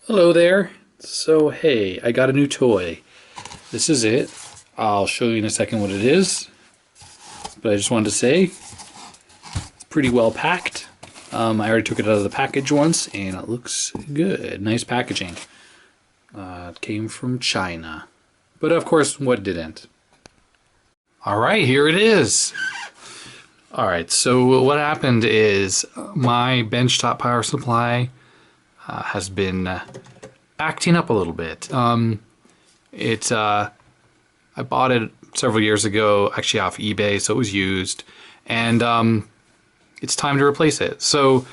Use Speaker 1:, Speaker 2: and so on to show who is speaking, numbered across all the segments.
Speaker 1: Hello there. So hey, I got a new toy. This is it. I'll show you in a second what it is. But I just wanted to say, it's pretty well packed. I already took it out of the package once and it looks good. Nice packaging. It came from China. But of course, what didn't? Alright, here it is. Alright, so what happened is my benchtop power supply has been acting up a little bit. I bought it several years ago, actually off eBay, so it was used, and it's time to replace it. So,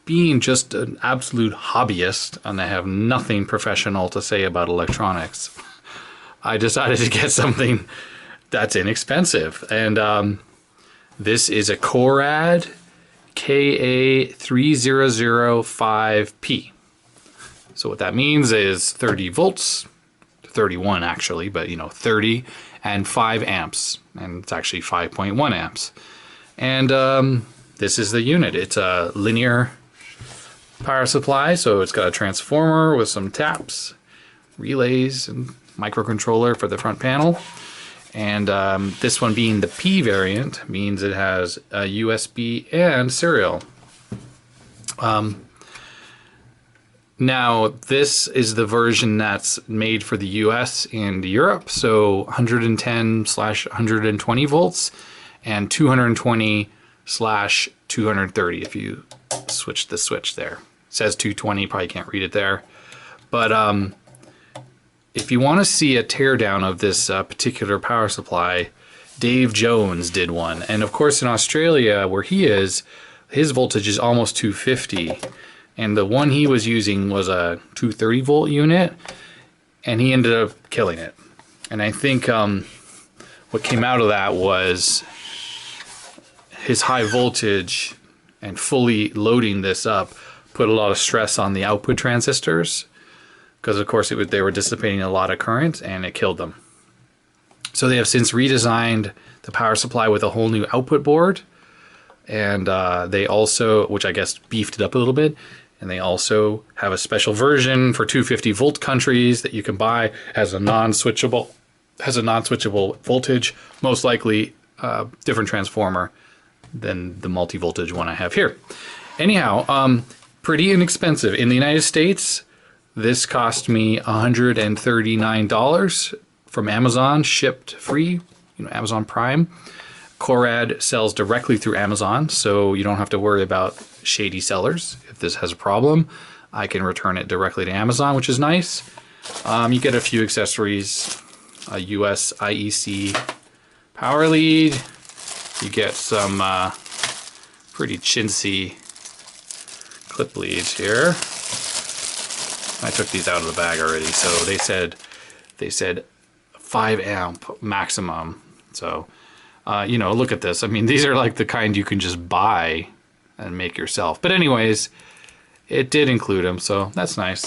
Speaker 1: being just an absolute hobbyist, and I have nothing professional to say about electronics, I decided to get something that's inexpensive, and this is a Korad KA30005P. So what that means is 30 volts, 31 actually, but 30 and 5 amps, and it's actually 5.1 amps. And this is the unit. It's a linear power supply, so it's got a transformer with some taps, relays, and microcontroller for the front panel. And this one being the P variant means it has a USB and serial. Now this is the version that's made for the US and Europe, so 110/120 volts and 220/230 if you switch the switch there. It says 220, probably can't read it there. But if you want to see a teardown of this particular power supply, Dave Jones did one. And of course in Australia, where he is, his voltage is almost 250. And the one he was using was a 230 volt unit, and he ended up killing it. And I think what came out of that was his high voltage and fully loading this up put a lot of stress on the output transistors, because of course they were dissipating a lot of current, and it killed them. So they have since redesigned the power supply with a whole new output board, and they also, which I guess beefed it up a little bit, and they also have a special version for 250 volt countries that you can buy. Has a non-switchable voltage, most likely different transformer than the multi-voltage one I have here. Anyhow, pretty inexpensive. In the United States, this cost me $139 from Amazon, shipped free, Amazon Prime. Korad sells directly through Amazon, so you don't have to worry about shady sellers. If this has a problem, I can return it directly to Amazon, which is nice. You get a few accessories, a US IEC power lead. You get some pretty chintzy clip leads here. I took these out of the bag already, so they said 5 amp maximum. So look at this. I mean, these are like the kind you can just buy and make yourself. But anyways, it did include them, so that's nice.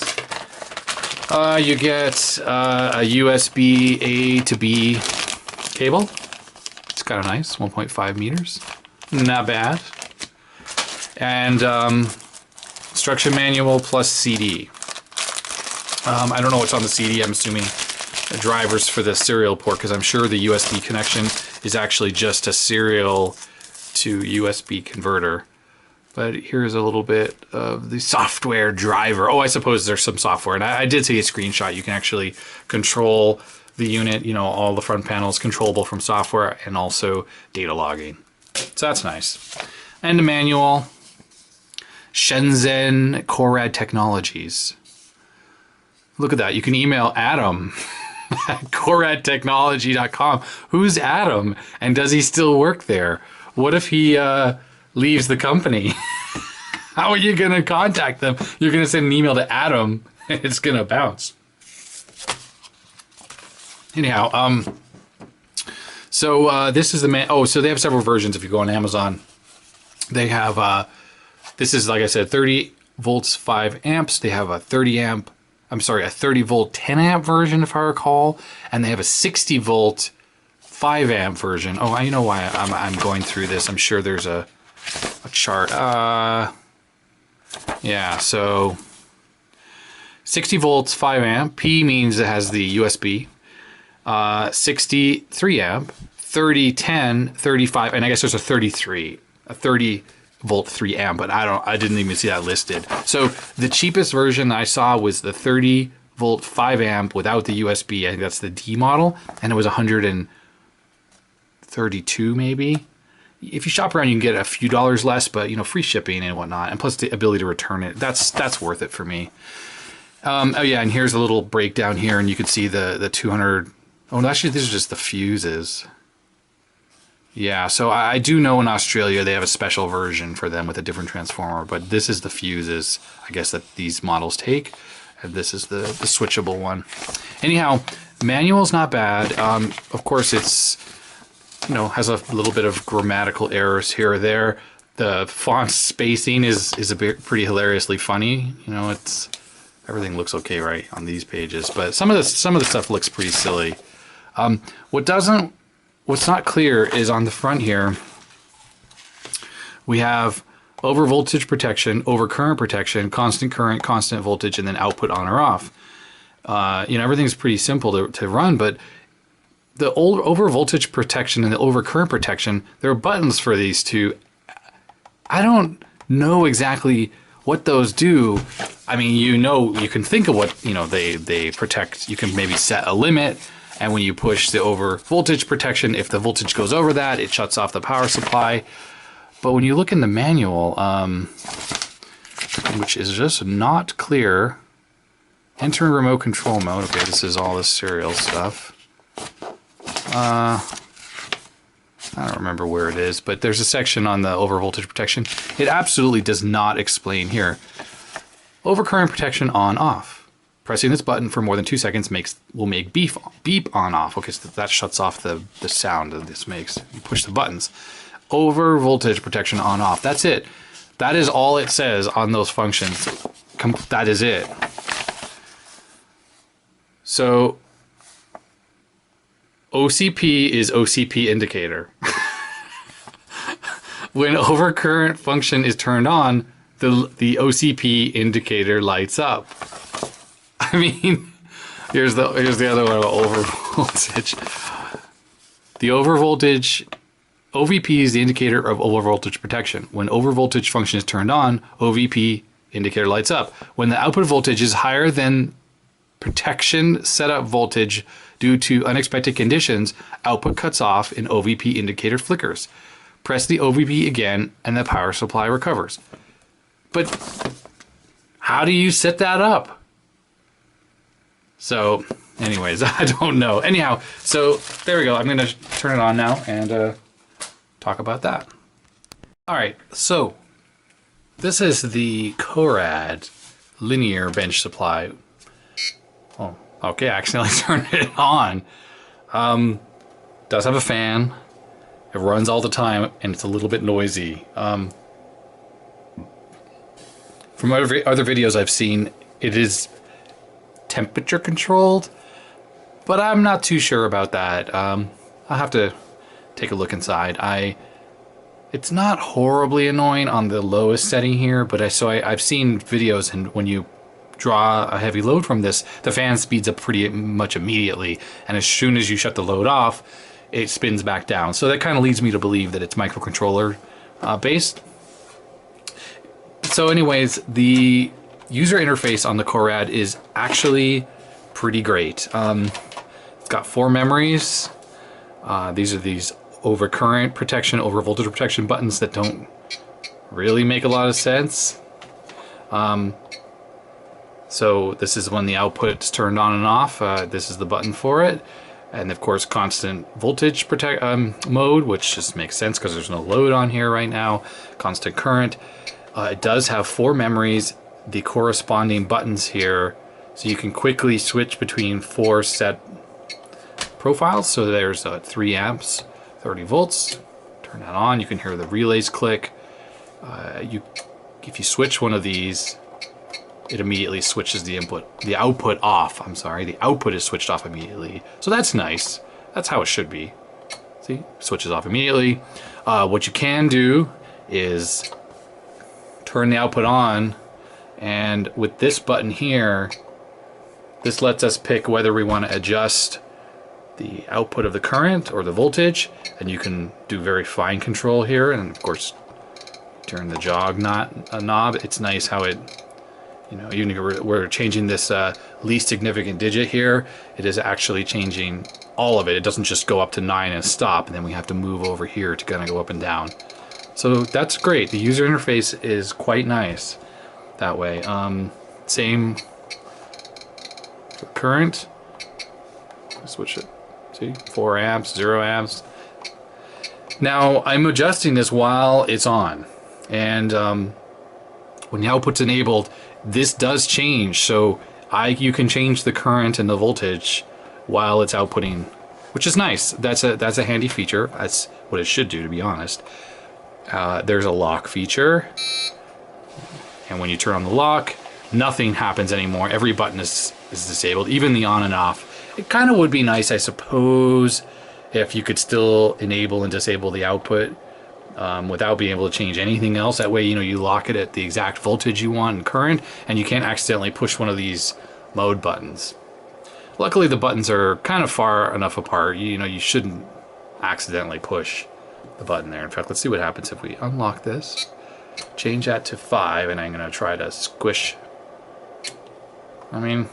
Speaker 1: You get a USB A to B cable. It's kind of nice, 1.5 meters. Not bad. And instruction manual plus CD. I don't know what's on the CD. I'm assuming the drivers for the serial port, because I'm sure the USB connection is actually just a serial to USB converter. But here's a little bit of the software driver. Oh, I suppose there's some software. And I did see a screenshot. You can actually control the unit, all the front panels controllable from software, and also data logging. So that's nice. And the manual. Shenzhen Korad Technologies. Look at that. You can email Adam at koradtechnology.com. Who's Adam? And does he still work there? What if he leaves the company? How are you going to contact them? You're going to send an email to Adam and it's going to bounce. Anyhow, so this is the so they have several versions if you go on Amazon. They have, this is, like I said, 30 volts, 5 amps. They have a 30 volt 10 amp version, if I recall. And they have a 60 volt 5 amp version. Oh, you know why I'm going through this. I'm sure there's a chart. Yeah, so 60 volts, 5 amp. P means it has the USB. 63 amp, 30, 10, 35, and I guess there's a 33, a 30 volt 3 amp, but I didn't even see that listed. So the cheapest version I saw was the 30 volt 5 amp without the USB. I think that's the D model, and it was 132 maybe. If you shop around, you can get a few dollars less, but you know, free shipping and whatnot, and plus the ability to return it. That's worth it for me. Oh yeah, and here's a little breakdown here, and you can see the 200. Oh, actually, these are just the fuses. Yeah, so I do know in Australia they have a special version for them with a different transformer, but this is the fuses, I guess, that these models take, and this is the switchable one. Anyhow, manual's not bad. Of course, it's, you know, has a little bit of grammatical errors here or there. The font spacing is a bit pretty hilariously funny. You know, it's everything looks okay right on these pages, but some of the stuff looks pretty silly. What's not clear is on the front here, we have over voltage protection, over current protection, constant current, constant voltage, and then output on or off. You know, everything's pretty simple to run, but the over voltage protection and the over current protection, there are buttons for these two. I don't know exactly what those do. I mean, you know, you can think of what, you know, they protect. You can maybe set a limit, and when you push the over voltage protection, if the voltage goes over that, it shuts off the power supply. But when you look in the manual, which is just not clear, enter remote control mode. Okay, this is all the serial stuff. I don't remember where it is, but there's a section on the over voltage protection. It absolutely does not explain here. Overcurrent protection on off. Pressing this button for more than 2 seconds will make beep on off. Okay, so that shuts off the sound that this makes. You push the buttons. Over voltage protection on off. That's it. That is all it says on those functions. That is it. So OCP is OCP indicator. When overcurrent function is turned on, the OCP indicator lights up. I mean, here's the other one about over voltage. The over voltage, OVP is the indicator of over voltage protection. When over voltage function is turned on, OVP indicator lights up. When the output voltage is higher than protection setup voltage due to unexpected conditions, output cuts off and OVP indicator flickers. Press the OVP again and the power supply recovers. But how do you set that up? So anyways, I don't know. Anyhow, so there we go. I'm going to turn it on now and talk about that. All right, so this is the Korad linear bench supply. Oh, okay, I accidentally turned it on. Does have a fan. It runs all the time, and it's a little bit noisy. From other videos I've seen, it is temperature controlled, but I'm not too sure about that. I'll have to take a look inside. It's not horribly annoying on the lowest setting here, but I've seen videos, and when you draw a heavy load from this, the fan speeds up pretty much immediately, and as soon as you shut the load off, it spins back down. So that kind of leads me to believe that it's microcontroller based. So anyways, the user interface on the Korad is actually pretty great. It's got 4 memories. These are these over current protection, over voltage protection buttons that don't really make a lot of sense. So this is when the output's turned on and off. This is the button for it. And of course, constant voltage mode, which just makes sense because there's no load on here right now. Constant current. It does have 4 memories, the corresponding buttons here, so you can quickly switch between 4 set profiles. So there's 3 amps, 30 volts. Turn that on. You can hear the relays click. If you switch one of these, it immediately switches the output off. I'm sorry, the output is switched off immediately. So that's nice. That's how it should be. See, switches off immediately. What you can do is turn the output on, and with this button here, This lets us pick whether we want to adjust the output of the current or the voltage, and you can do very fine control here, and of course turn the jog knob. It's nice how it, you know, even if we're changing this least significant digit here, it is actually changing all of it. It doesn't just go up to 9 and stop, and then we have to move over here to kind of go up and down. So that's great. The user interface is quite nice that way. Same for current. Switch it. See, 4 amps, 0 amps. Now I'm adjusting this while it's on, and when the output's enabled, this does change. So you can change the current and the voltage while it's outputting, which is nice. That's a handy feature. That's what it should do, to be honest. There's a lock feature, and when you turn on the lock, nothing happens anymore. Every button is disabled, even the on and off. It kind of would be nice, I suppose, if you could still enable and disable the output without being able to change anything else. That way, you know, you lock it at the exact voltage you want and current, and you can't accidentally push one of these mode buttons. Luckily, the buttons are kind of far enough apart. You know, you shouldn't accidentally push the button there. In fact, let's see what happens if we unlock this, change that to 5, and I'm going to try to squish. I mean,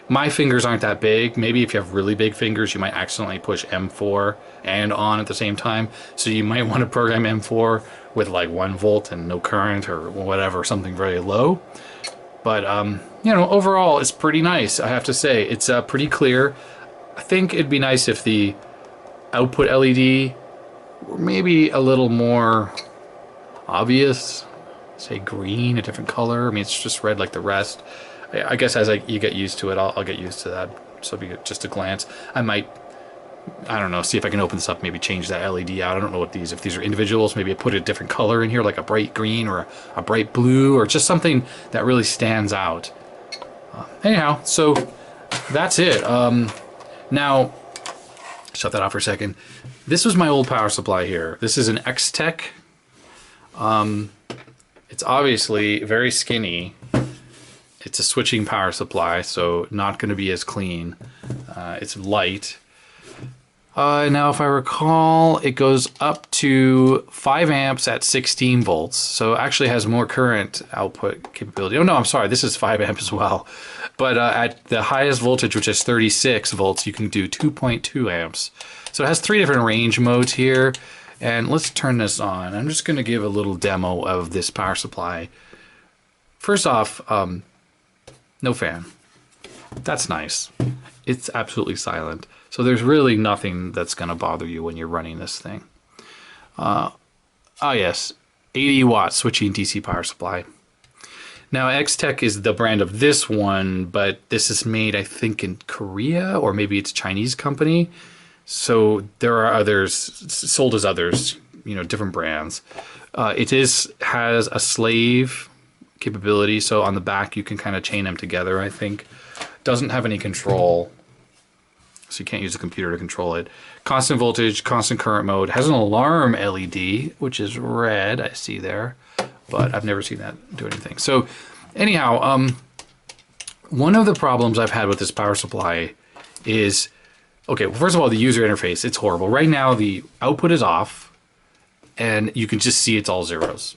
Speaker 1: my fingers aren't that big. Maybe if you have really big fingers, you might accidentally push M4 and on at the same time. So you might want to program M4 with like 1 volt and no current or whatever, something very low. But, you know, overall, it's pretty nice, I have to say. It's pretty clear. I think it'd be nice if the output LED were maybe a little more obvious. Say green, a different color. I mean, it's just red like the rest. I guess as you get used to it, I'll get used to that. So it'll be just a glance. I might, I don't know, see if I can open this up, maybe change that LED out. I don't know what if these are individuals, maybe I put a different color in here, like a bright green or a bright blue, or just something that really stands out. Anyhow, so that's it. Now, shut that off for a second. This was my old power supply here. This is an Extech. It's obviously very skinny. It's a switching power supply, so not going to be as clean. It's light. Now, if I recall, it goes up to 5 amps at 16 volts, so it actually has more current output capability. Oh no, I'm sorry, this is 5 amps as well. But at the highest voltage, which is 36 volts, you can do 2.2 amps. So it has 3 different range modes here. And let's turn this on. I'm just going to give a little demo of this power supply. First off, no fan. That's nice. It's absolutely silent. So there's really nothing that's going to bother you when you're running this thing. Oh yes, 80 watt switching DC power supply. Now Extech is the brand of this one, but this is made, I think, in Korea, or maybe it's a Chinese company. So there are others, sold as others, you know, different brands. It has a slave capability, so on the back you can kind of chain them together, I think. Doesn't have any control, so you can't use a computer to control it. Constant voltage, constant current mode. Has an alarm LED, which is red, I see there, but I've never seen that do anything. So anyhow, one of the problems I've had with this power supply is, okay, well, first of all, the user interface, it's horrible. Right now, the output is off, and you can just see it's all zeros.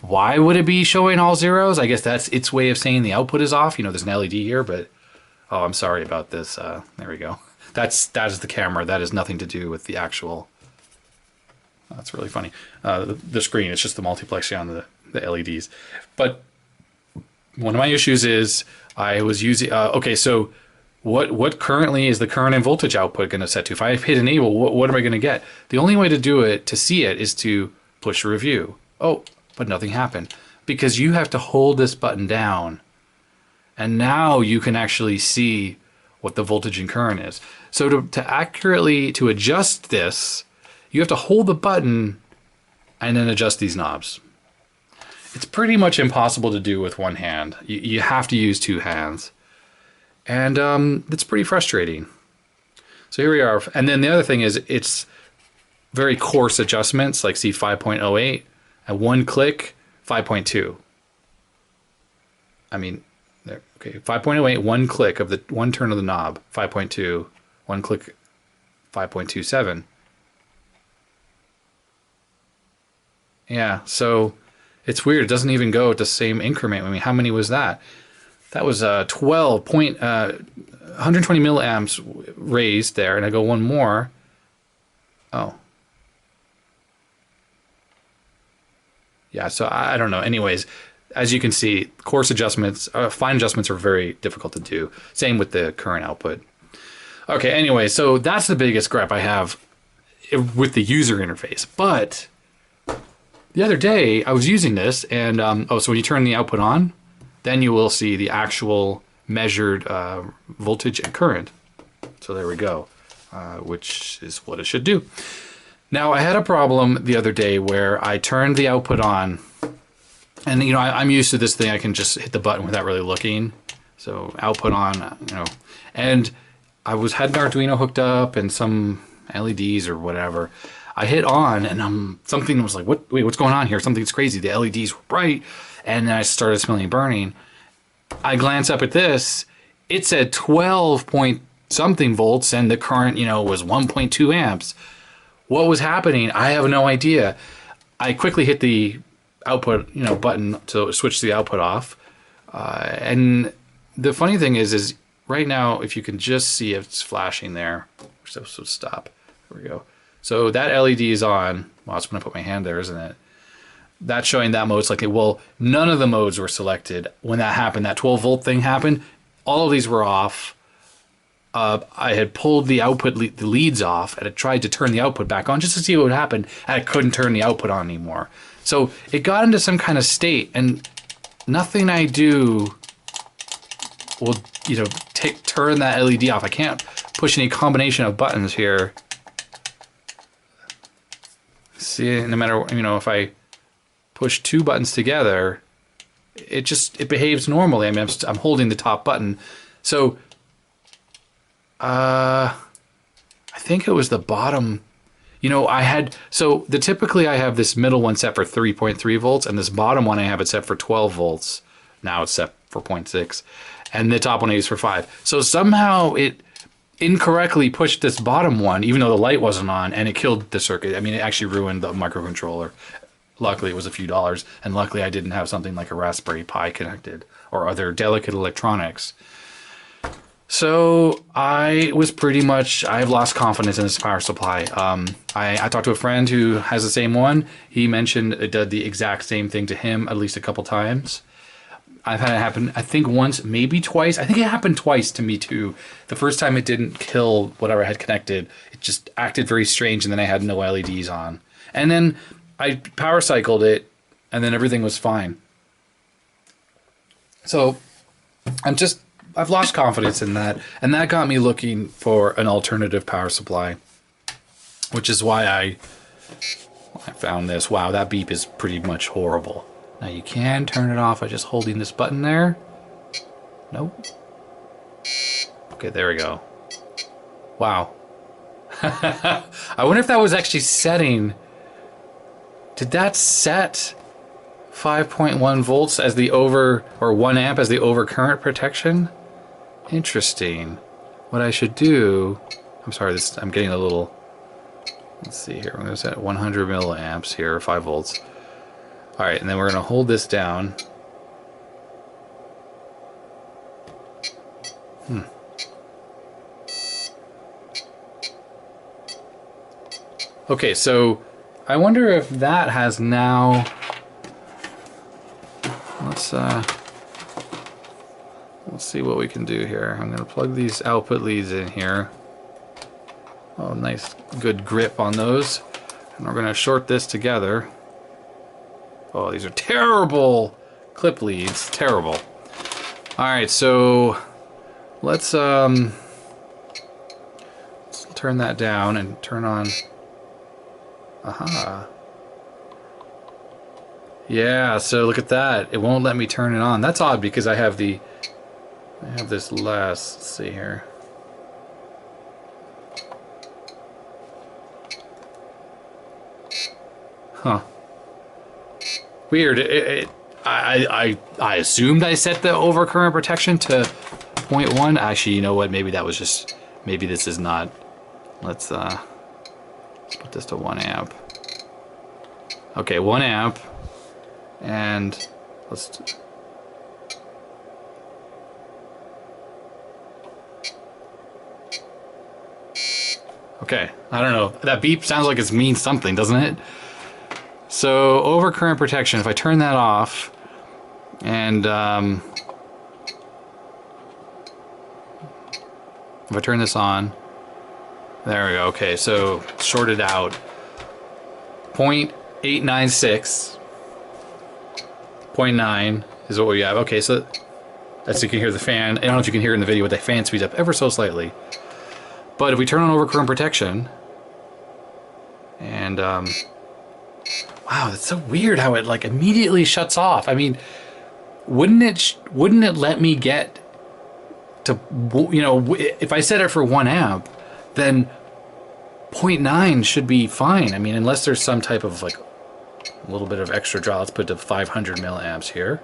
Speaker 1: Why would it be showing all zeros? I guess that's its way of saying the output is off. You know, there's an LED here, but, oh, I'm sorry about this. There we go. That is the camera. That has nothing to do with the actual, that's really funny. The screen, it's just the multiplexing on the LEDs. But one of my issues is I was using, okay, so what currently is the current and voltage output going to set to? If I hit enable, what am I going to get? The only way to do it, to see it, is to push review. Oh, but nothing happened, because you have to hold this button down, and now you can actually see what the voltage and current is. So to accurately adjust this, you have to hold the button and then adjust these knobs. It's pretty much impossible to do with one hand. You have to use 2 hands. And it's pretty frustrating. So here we are. And then the other thing is, it's very coarse adjustments, like see 5.08, at one click, 5.2. I mean, There. Okay, 5.08, one click of the one turn of the knob. 5.2, one click, 5.27. Yeah, so it's weird. It doesn't even go at the same increment. I mean, how many was that? That was 120 milliamps raised there, and I go one more. Oh. Yeah, so I don't know. Anyways, as you can see, coarse adjustments, fine adjustments are very difficult to do. Same with the current output. Okay, anyway, so that's the biggest gripe I have with the user interface. But the other day, I was using this, and so when you turn the output on, then you will see the actual measured voltage and current. So there we go, which is what it should do. Now, I had a problem the other day where I turned the output on, and I'm used to this thing. I can just hit the button without really looking. So output on, and I had an Arduino hooked up and some LEDs or whatever. I hit on, and something was like, wait, what's going on here? Something's crazy. The LEDs were bright, and then I started smelling burning. I glance up at this. It said 12 point something volts, and the current, was 1.2 amps. What was happening? I have no idea. I quickly hit the output, button to switch the output off. And the funny thing is right now, if you can just see it's flashing there, so stop. There we go. So that LED is on. Well, it's when I put my hand there, isn't it? That's showing that mode selected. Well, none of the modes were selected when that happened. That 12 volt thing happened. All of these were off. I had pulled the output, the leads off, and I tried to turn the output back on just to see what would happen, and I couldn't turn the output on anymore. So it got into some kind of state, and nothing I do will, turn that LED off. I can't push any combination of buttons here. See, no matter, if I push two buttons together, it behaves normally. I mean, I'm holding the top button. So I think it was the bottom. Typically I have this middle one set for 3.3 volts, and this bottom one I have it set for 12 volts. Now it's set for 0.6, and the top one I use for 5. So somehow it incorrectly pushed this bottom one, even though the light wasn't on, and it killed the circuit. I mean, it actually ruined the microcontroller. Luckily, it was a few dollars, and luckily I didn't have something like a Raspberry Pi connected or other delicate electronics. So I've lost confidence in this power supply. I talked to a friend who has the same one. He mentioned it did the exact same thing to him at least a couple times. I've had it happen, I think once, maybe twice. I think it happened twice to me too. The first time it didn't kill whatever I had connected. It just acted very strange, and then I had no LEDs on. And then I power cycled it, and then everything was fine. So I've lost confidence in that, and that got me looking for an alternative power supply, which is why I found this. Wow, that beep is pretty much horrible. Now you can turn it off by just holding this button there. Nope. Okay, there we go. Wow. I wonder if that was actually setting. Did that set 5.1 volts as the or 1 amp as the overcurrent protection? Interesting. What I should do, I'm sorry, I'm getting a little, let's see here, I'm going to set 100 milliamps here, 5 volts. All right, and then we're going to hold this down. Okay, so I wonder if that has now, let's see what we can do here. I'm going to plug these output leads in here. Oh, nice, good grip on those. And we're going to short this together. Oh, these are terrible clip leads. Terrible. All right, so let's turn that down and turn on. Aha. Yeah, so look at that. It won't let me turn it on. That's odd because I have this last, let's see here. Huh. Weird. I assumed I set the overcurrent protection to 0.1. Actually, you know what? Maybe that was just, maybe this is not. Let's put this to 1 amp. Okay, 1 amp, and let's. Okay, I don't know. That beep sounds like it means something, doesn't it? So overcurrent protection. If I turn that off, and if I turn this on, there we go. Okay, so shorted out. 0.896. 0.9 is what we have. Okay, so as you can hear the fan. I don't know if you can hear in the video, but the fan speeds up ever so slightly. But if we turn on overcurrent protection, and wow, that's so weird how it like immediately shuts off. I mean, wouldn't it let me get to, you know, if I set it for 1 amp, then 0.9 should be fine. I mean, unless there's some type of like a little bit of extra draw. Let's put to 500 milliamps here.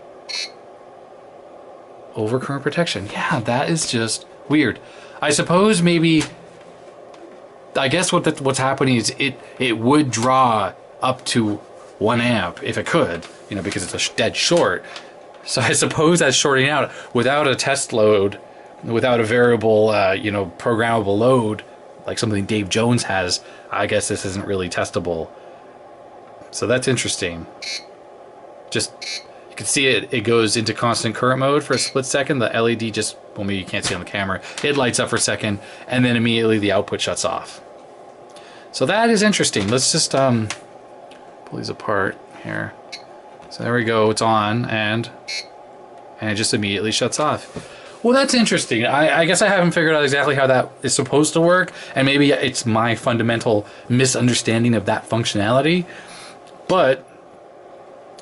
Speaker 1: Overcurrent protection. Yeah, that is just weird. I suppose maybe, I guess what's happening is it would draw up to 1 amp if it could, you know, because it's a dead short. So I suppose that's shorting out without a test load, without a variable, you know, programmable load like something Dave Jones has. I guess this isn't really testable. So that's interesting. Just, you can see it goes into constant current mode for a split second. The LED just, well, maybe you can't see on the camera. It lights up for a second, and then immediately the output shuts off. So that is interesting. Let's just pull these apart here. So there we go, it's on, and it just immediately shuts off. Well, that's interesting. I guess I haven't figured out exactly how that is supposed to work, and maybe it's my fundamental misunderstanding of that functionality, but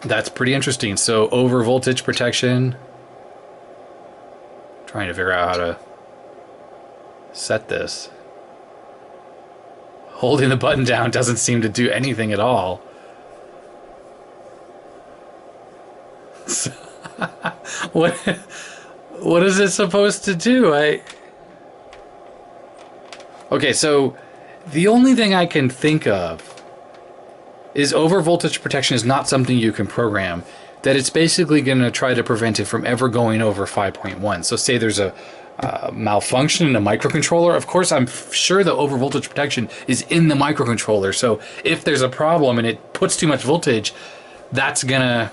Speaker 1: that's pretty interesting. So over voltage protection, trying to figure out how to set this. Holding the button down doesn't seem to do anything at all. What is it supposed to do? Okay, so the only thing I can think of is over voltage protection is not something you can program. That it's basically going to try to prevent it from ever going over 5.1. So say there's a malfunction in a microcontroller. Of course, I'm sure the over voltage protection is in the microcontroller. So if there's a problem and it puts too much voltage, that's gonna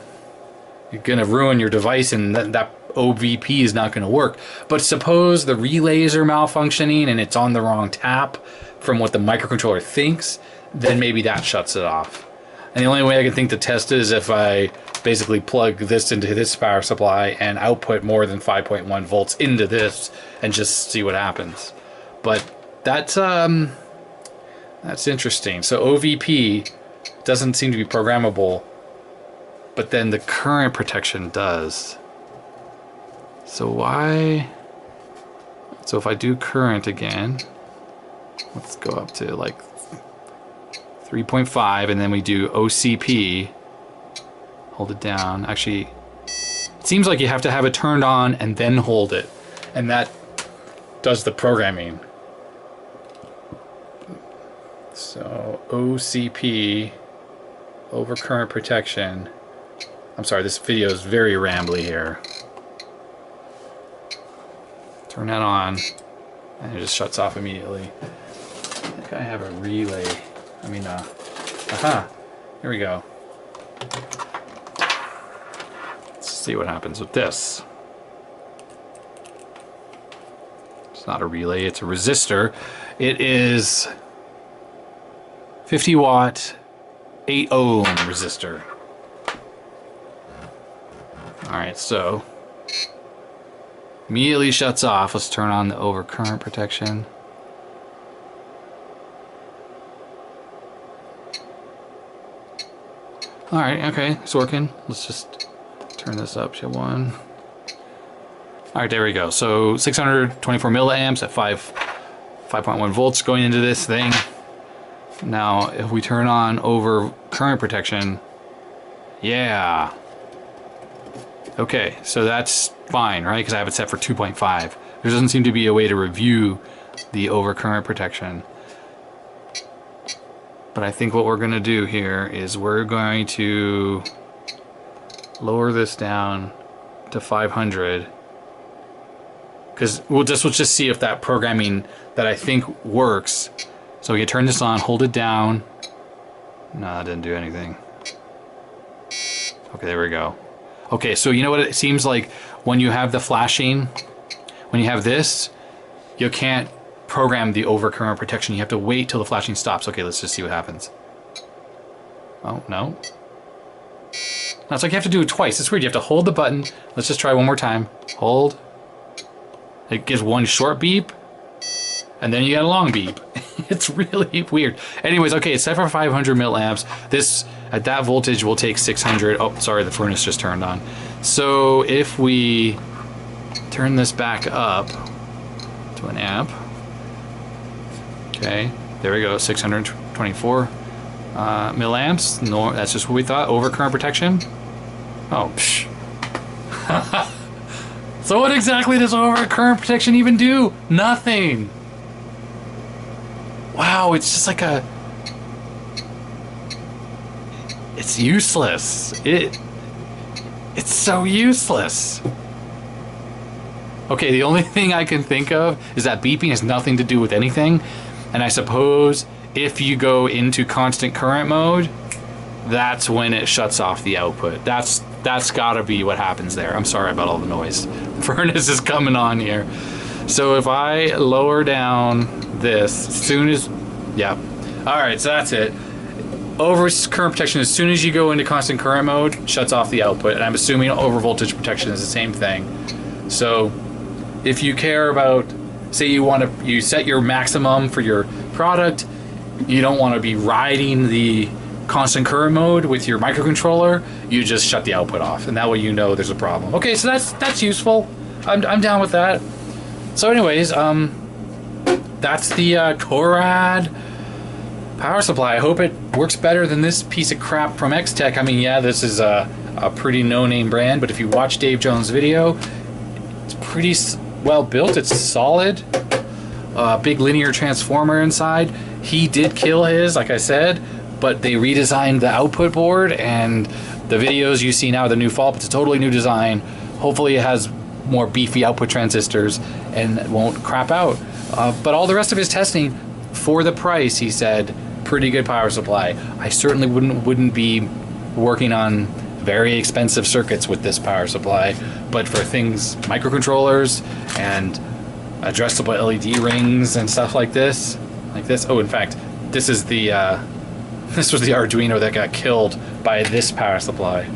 Speaker 1: ruin your device, and that OVP is not going to work. But suppose the relays are malfunctioning and it's on the wrong tap from what the microcontroller thinks, then maybe that shuts it off. And the only way I can think to test it is if I basically plug this into this power supply and output more than 5.1 volts into this and just see what happens. But that's interesting. So OVP doesn't seem to be programmable, but then the current protection does. So why? So if I do current again, let's go up to like 3.5, and then we do OCP. Hold it down. Actually, it seems like you have to have it turned on and then hold it, and that does the programming. So OCP, over current protection. I'm sorry, this video is very rambly here. Turn that on, and it just shuts off immediately. I think I have a relay. I mean, aha, here we go. Let's see what happens with this. It's not a relay, it's a resistor. It is 50 watt, 8 ohm resistor. Alright, so immediately shuts off. Let's turn on the overcurrent protection. Alright, okay, it's working. Let's just turn this up to 1. Alright, there we go. So 624 milliamps at 5.1 volts going into this thing. Now, if we turn on over current protection, yeah. Okay, so that's fine, right? Because I have it set for 2.5. There doesn't seem to be a way to review the overcurrent protection. But I think what we're going to do here is we're going to lower this down to 500. Because we'll just see if that programming that I think works. So we can turn this on, hold it down. No, that didn't do anything. Okay, there we go. Okay, so you know what it seems like when you have the flashing, when you have this, you can't program the overcurrent protection. You have to wait till the flashing stops. Okay, let's just see what happens. Oh, no. No, it's like you have to do it twice. It's weird. You have to hold the button. Let's just try one more time. Hold. It gives one short beep, and then you get a long beep. It's really weird. Anyways, okay, it's set for 500 milliamps. This, at that voltage, will take 600. Oh, sorry, the furnace just turned on. So if we turn this back up to an amp, okay, there we go, 624 milliamps. No, that's just what we thought. Overcurrent protection. Oh, psh. So what exactly does overcurrent protection even do? Nothing. Wow, it's just like a... It's useless. It's so useless. Okay, the only thing I can think of is that beeping has nothing to do with anything. And I suppose if you go into constant current mode, that's when it shuts off the output. That's gotta be what happens there. I'm sorry about all the noise. Furnace is coming on here. So if I lower down this, as soon as, yeah. All right, so that's it. Over current protection, as soon as you go into constant current mode, shuts off the output. And I'm assuming over voltage protection is the same thing. So if you care about, say you set your maximum for your product, you don't want to be riding the constant current mode with your microcontroller, you just shut the output off, and that way you know there's a problem. Okay, so that's useful. I'm down with that. So anyways, that's the Korad power supply. I hope it works better than this piece of crap from Extech. I mean, yeah, this is a pretty no-name brand, but if you watch Dave Jones' video, it's pretty well built. It's solid. Big linear transformer inside. He did kill his, like I said, but they redesigned the output board, and the videos you see now, the new FALP, it's a totally new design. Hopefully it has more beefy output transistors and it won't crap out. But all the rest of his testing, for the price, he said, pretty good power supply. I certainly wouldn't be working on very expensive circuits with this power supply, but for things, microcontrollers and addressable LED rings and stuff like this. Oh, in fact, this is the this was the Arduino that got killed by this power supply.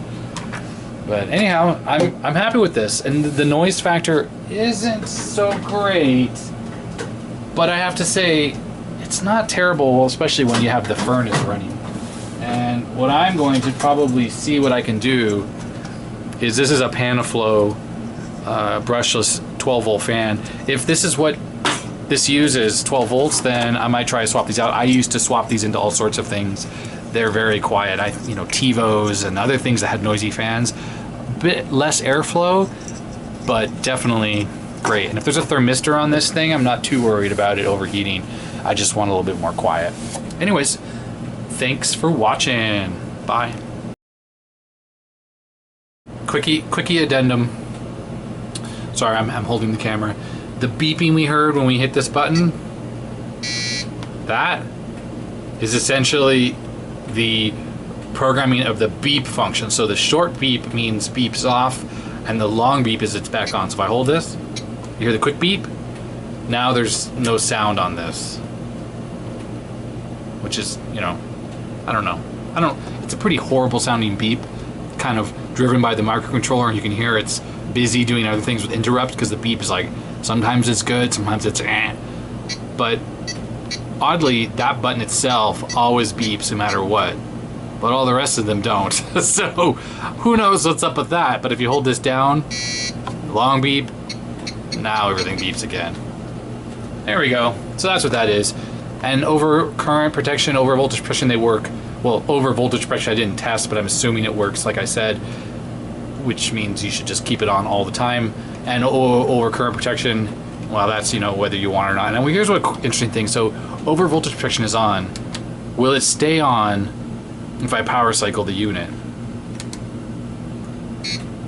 Speaker 1: But anyhow, I'm happy with this, and the noise factor isn't so great, but I have to say it's not terrible, especially when you have the furnace running. And what I'm going to probably see what I can do is, this is a Panaflow brushless 12 volt fan. If this is what this uses, 12 volts, then I might try to swap these out. I used to swap these into all sorts of things. They're very quiet. TiVos and other things that had noisy fans. A bit less airflow, but definitely great. And if there's a thermistor on this thing, I'm not too worried about it overheating. I just want a little bit more quiet. Anyways, thanks for watching. Bye. Quickie addendum. Sorry, I'm holding the camera. The beeping we heard when we hit this button, that is essentially the programming of the beep function. So the short beep means beeps off, and the long beep is it's back on. So if I hold this, you hear the quick beep. Now there's no sound on this, which is, I don't know. It's a pretty horrible sounding beep, kind of driven by the microcontroller, and you can hear it's busy doing other things with interrupt, because the beep is like, sometimes it's good, sometimes it's eh. But oddly, that button itself always beeps no matter what, but all the rest of them don't. So who knows what's up with that. But if you hold this down, long beep, now everything beeps again. There we go. So that's what that is. And over current protection, over voltage protection, they work. Well, over voltage protection I didn't test, but I'm assuming it works, like I said. which means you should just keep it on all the time. And over current protection, well, that's, you know, whether you want it or not. And here's what interesting thing. So over voltage protection is on. Will it stay on if I power cycle the unit?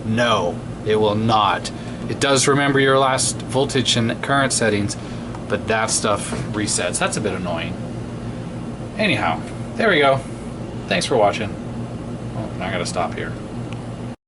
Speaker 1: No, it will not. It does remember your last voltage and current settings, but that stuff resets. That's a bit annoying. Anyhow, there we go. Thanks for watching. Oh, now I gotta stop here.